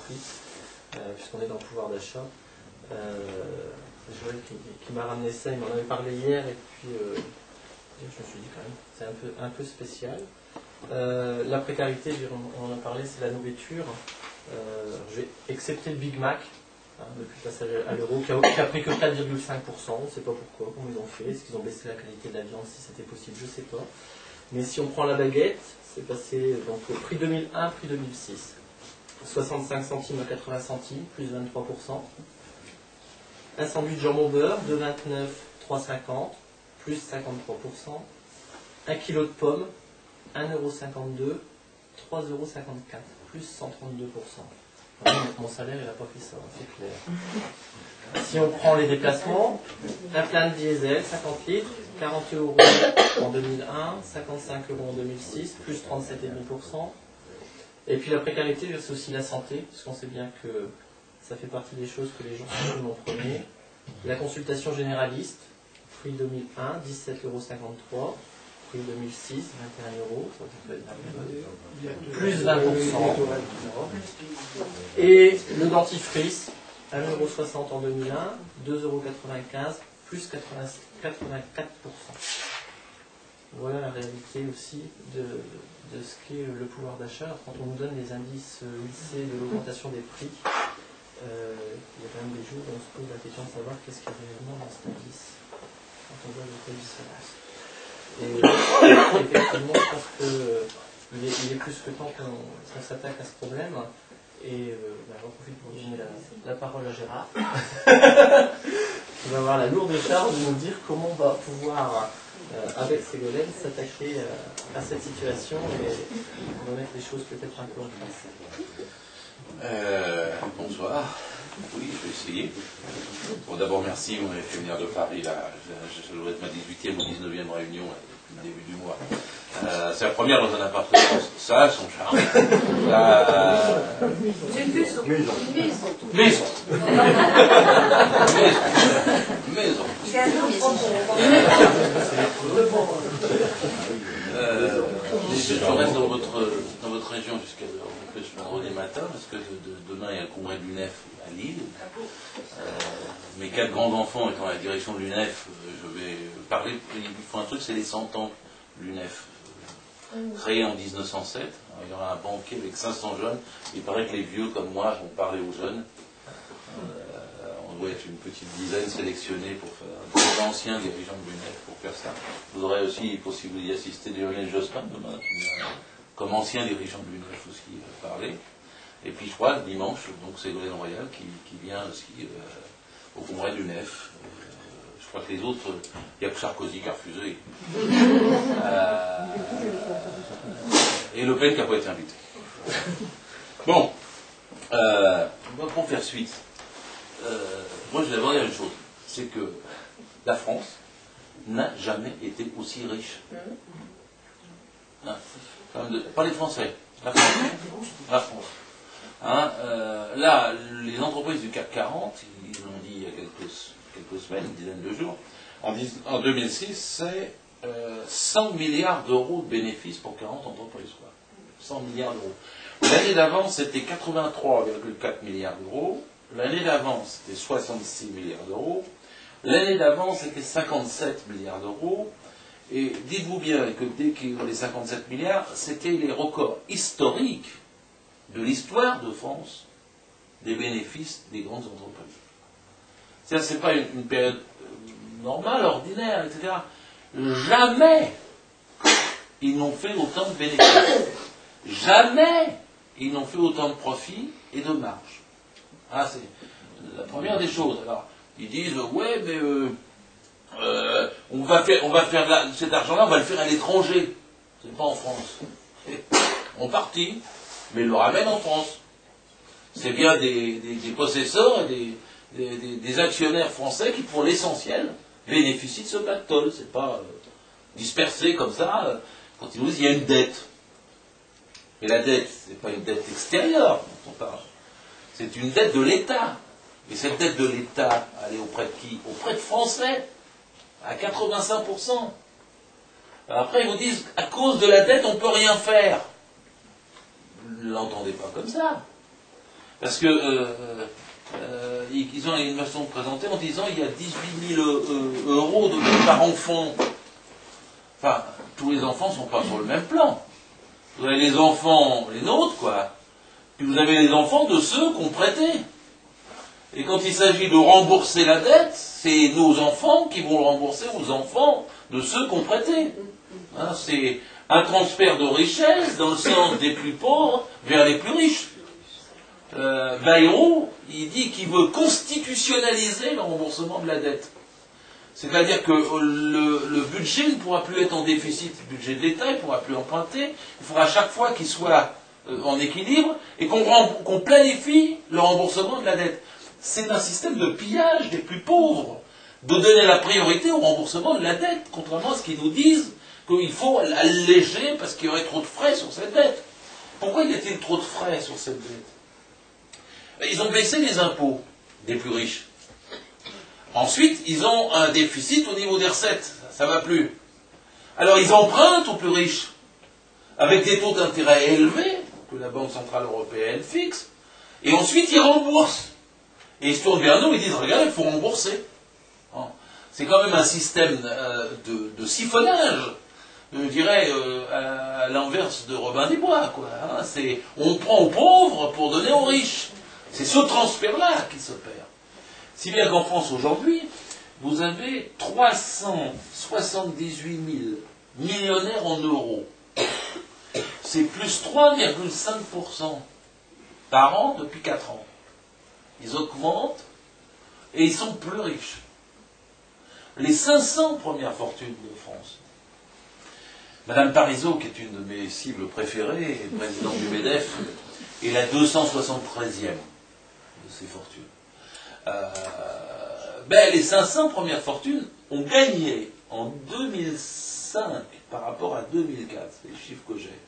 prix, puisqu'on est dans le pouvoir d'achat. Joël qui m'a ramené ça, il m'en avait parlé hier, et puis je me suis dit quand même, c'est un peu spécial. La précarité, on en a parlé, c'est la nourriture. Je vais excepter le Big Mac, depuis le passage à l'euro, qui a pris que 4,5%, on ne sait pas pourquoi, comment ils ont fait, est-ce qu'ils ont baissé la qualité de la viande, si c'était possible, je ne sais pas. Mais si on prend la baguette, c'est passé donc au prix 2001, prix 2006. 65 centimes à 80 centimes, plus 23%. Un sandwich jambon beurre, 2,29, 3,50, plus 53%. Un kilo de pommes, 1,52 €, 3,54 €, plus 132%. Mon salaire, il n'a pas fait ça, c'est clair. Si on prend les déplacements, un plein de diesel, 50 litres, 40 € en 2001, 55 € en 2006, plus 37,5%. Et puis la précarité, c'est aussi la santé, parce qu'on sait bien que ça fait partie des choses que les gens suppriment en premier. La consultation généraliste, prix 2001, 17,53 €. Prix 2006, 21 €, ça peut être plus 20%. Et le dentifrice, 1,60 € en 2001, 2,95 €, plus 84%. Voilà la réalité aussi de ce qu'est le pouvoir d'achat. Quand on nous donne les indices lycée de l'augmentation des prix, il y a quand même des jours où on se pose la question de savoir qu'est-ce qu'il y a réellement dans cet indice, quand on voit les telles différences. Et effectivement, je pense qu'il est plus que temps qu'on s'attaque à ce problème. Et j'en profite pour donner la parole à Gérard, qui va avoir la lourde charge de nous dire comment on va pouvoir, avec Ségolène, s'attaquer à cette situation et remettre les choses peut-être un peu en place. Bonsoir. Oui, je vais essayer. Bon, d'abord, merci, vous m'avez fait venir de Paris, là. Ça doit être ma 18e ou 19e réunion, là, depuis le début du mois. C'est la première dans un appartement. Ça a son charme. C'est une maison. Maison. Maison. C'est un enfant. Je reste dans votre région jusqu'à vendredi matin, parce que demain il y a le congrès de l'UNEF à Lille. Mes 4 grands-enfants étant à la direction de l'UNEF, je vais parler, il faut un truc, c'est les 100 ans de l'UNEF. Créé en 1907, il y aura un banquet avec 500 jeunes, il paraît que les vieux comme moi vont parler aux jeunes. On doit être une petite dizaine sélectionnée pour faire des anciens dirigeants de l'UNEF pour faire ça. Vous aurez aussi possible d'y assister Lionel Jospin demain, qui vient comme ancien dirigeant de l'UNEF aussi parler. Et puis je crois que dimanche, donc c'est Ségolène Royal qui vient aussi au congrès de l'UNEF. Je crois que les autres, il n'y a que Sarkozy qui a refusé. Et Le Pen qui n'a pas été invité. Bon, pour faire suite. Moi je vais d'abord dire une chose, c'est que la France n'a jamais été aussi riche. Hein, pas les Français, la France. La France. Hein, là, les entreprises du CAC 40, ils l'ont dit il y a quelques semaines, une dizaine de jours, en 2006, c'est 100 milliards d'euros de bénéfices pour 40 entreprises. Quoi. 100 milliards d'euros. L'année d'avant, c'était 83,4 milliards d'euros. L'année d'avant, c'était 66 milliards d'euros. L'année d'avant, c'était 57 milliards d'euros. Et dites-vous bien que dès qu'il y a les 57 milliards, c'était les records historiques de l'histoire de France des bénéfices des grandes entreprises. C'est-à-dire, ce n'est pas une période normale, ordinaire, etc. Jamais ils n'ont fait autant de bénéfices. Jamais ils n'ont fait autant de profits et de marge. Ah, c'est la première des choses. Alors, ils disent, ouais, mais on va faire cet argent-là, on va le faire à l'étranger. C'est pas en France. On partit, mais ils le ramènent en France. C'est bien des possesseurs et des actionnaires français qui, pour l'essentiel, bénéficient de ce pactole. C'est pas dispersé comme ça. Quand ils nous disent, il y a une dette. Et la dette, c'est pas une dette extérieure dont on parle. C'est une dette de l'État. Et cette dette de l'État, elle est auprès de qui? Auprès de Français, à 85%. Alors après, ils vous disent, à cause de la dette, on ne peut rien faire. Ne l'entendez pas comme ça. Parce que ils ont une façon de présenter en disant il y a 18 000 euros de par enfant. Enfin, tous les enfants ne sont pas sur le même plan. Vous avez les enfants, les nôtres, quoi. Puis vous avez les enfants de ceux qu'on prêtait. Et quand il s'agit de rembourser la dette, c'est nos enfants qui vont le rembourser aux enfants de ceux qu'on prêtait. Hein, c'est un transfert de richesse dans le sens des plus pauvres vers les plus riches. Bayrou, il dit qu'il veut constitutionnaliser le remboursement de la dette. C'est-à-dire que le budget ne pourra plus être en déficit, le budget de l'État ne pourra plus emprunter, il faudra à chaque fois qu'il soit en équilibre et qu'on planifie le remboursement de la dette. C'est un système de pillage des plus pauvres, de donner la priorité au remboursement de la dette, contrairement à ce qu'ils nous disent qu'il faut alléger parce qu'il y aurait trop de frais sur cette dette. Pourquoi y a-t-il trop de frais sur cette dette? Ils ont baissé les impôts des plus riches. Ensuite, ils ont un déficit au niveau des recettes. Ça ne va plus. Alors, ils empruntent aux plus riches, avec des taux d'intérêt élevés, que la Banque Centrale Européenne fixe, et ensuite, ils remboursent. Et ils se tournent vers nous et disent, regarde, il faut rembourser. C'est quand même un système de siphonnage, je dirais, à l'inverse de Robin des Bois, quoi. On prend aux pauvres pour donner aux riches. C'est ce transfert-là qui s'opère. Si bien qu'en France aujourd'hui, vous avez 378 000 millionnaires en euros. C'est plus 3,5% par an depuis 4 ans. Ils augmentent et ils sont plus riches. Les 500 premières fortunes de France. Madame Parizeau, qui est une de mes cibles préférées, présidente du MEDEF, est la 273e de ces fortunes. Les 500 premières fortunes ont gagné en 2005 par rapport à 2004, c'est les chiffres que j'ai.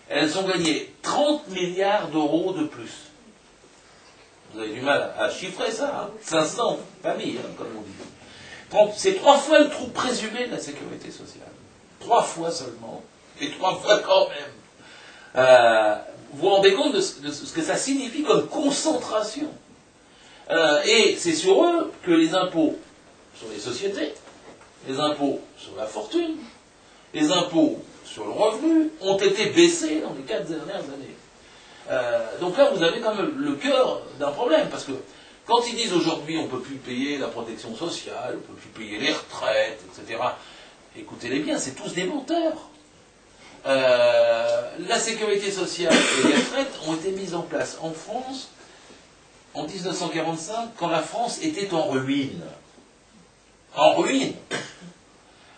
Elles ont gagné 30 milliards d'euros de plus. Vous avez du mal à chiffrer ça, hein, 500 familles, hein, comme on dit. C'est 3 fois le trou présumé de la sécurité sociale. 3 fois seulement, et 3 fois quand même. Vous vous rendez compte de ce que ça signifie comme concentration. Et c'est sur eux que les impôts sur les sociétés, les impôts sur la fortune, les impôts sur le revenu ont été baissés dans les 4 dernières années. Donc là, vous avez quand même le cœur d'un problème, parce que quand ils disent aujourd'hui on ne peut plus payer la protection sociale, on ne peut plus payer les retraites, etc., écoutez-les bien, c'est tous des menteurs. La sécurité sociale et les retraites ont été mises en place en France en 1945, quand la France était en ruine. En ruine.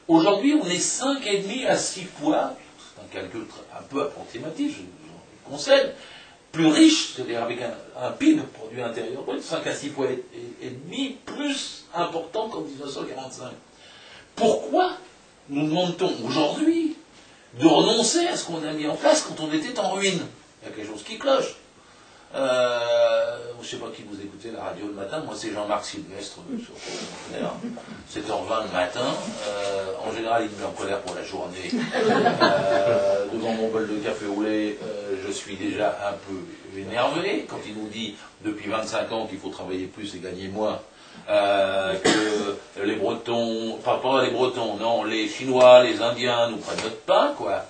Aujourd'hui, on est 5,5 à 6 fois, c'est un calcul un peu approximatif, je concède, plus riche, c'est-à-dire avec un PIB, produit intérieur brut, 5 à 6 fois et demi, plus important qu'en 1945. Pourquoi nous demande-t-on aujourd'hui de renoncer à ce qu'on a mis en place quand on était en ruine? Il y a quelque chose qui cloche. Je ne sais pas qui vous écoutez la radio le matin, moi c'est Jean-Marc Sylvestre sur 7h20 le matin. En général il me met en colère pour la journée. Devant mon bol de café au lait, je suis déjà un peu énervé quand il nous dit depuis 25 ans qu'il faut travailler plus et gagner moins. Que les Bretons, enfin pas les Bretons, non, les Chinois, les Indiens nous prennent notre pain, quoi.